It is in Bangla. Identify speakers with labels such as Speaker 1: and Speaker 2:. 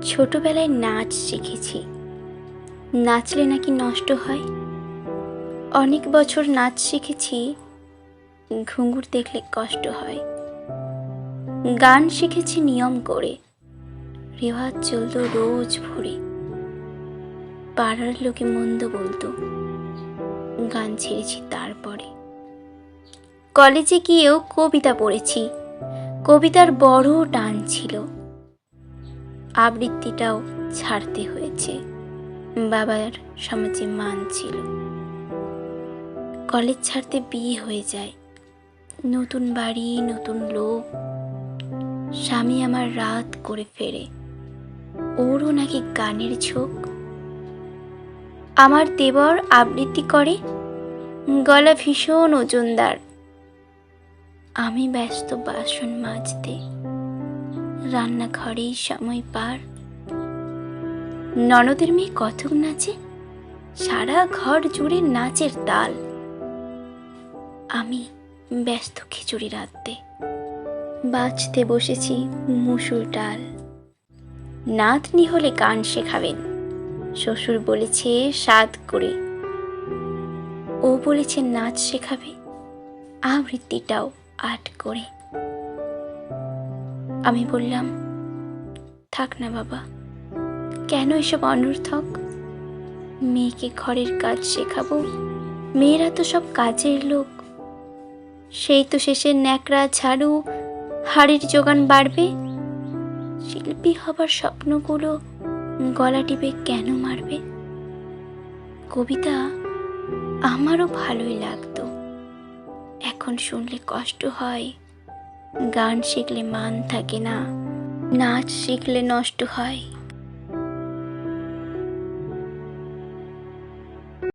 Speaker 1: ছোটবেলায় নাচ শিখেছি, নাচলে নাকি নষ্ট হয়। অনেক বছর নাচ শিখেছি, ঘুঙুর দেখলে কষ্ট হয়। গান শিখেছি নিয়ম করে, রেওয়াজ চলতো রোজ ভোরে। পাড়ার লোকে মন্দ বলতো, গান ছেড়েছি তারপরে। কলেজে গিয়েও কবিতা পড়েছি, কবিতার বড় টান ছিল। আবৃত্তিটাও ছাড়তে হয়েছে, বাবার সমাজে মান ছিল। কলেজ ছাড়তে বিয়ে হয়ে যায়, নতুন বাড়ি নতুন লোক। স্বামী আমার রাত করে ফেরে, ওরও নাকি গানের ঝোঁক। আমার দেবর আবৃত্তি করে, গলা ভীষণ ওজনদার। আমি ব্যস্ত বাসন মাজতে, রান্নাঘরেই সময় পার। ননদের মেয়ে কত্থক নাচে, সারা ঘর জুড়ে নাচের তাল। আমি ব্যস্ত খিচুড়ি রাঁধতে, বাজতে বসেছি মুসুর ডাল। নাতনি হলে গান শেখাবেন, শ্বশুর বলেছে সাধ করে। ও বলেছে নাচ শেখাবে, আবৃত্তিটাও আট করে। আমি বললাম, থাক না বাবা, কেন এসব অনর্থক। মেয়েকে ঘরের কাজ শেখাবো, মেয়েরা তো সব কাজের লোক। সেই তো শেষে ন্যাকড়া ঝাড়ু হাড়ির জোগান বাড়বে। শিল্পী হবার স্বপ্নগুলো গলা টিপে কেন মারবে। কবিতা আমারও ভালোই লাগতো, এখন শুনলে কষ্ট হয়। গান শিখলে মান থাকে না, নাচ শিখলে নষ্ট হয়।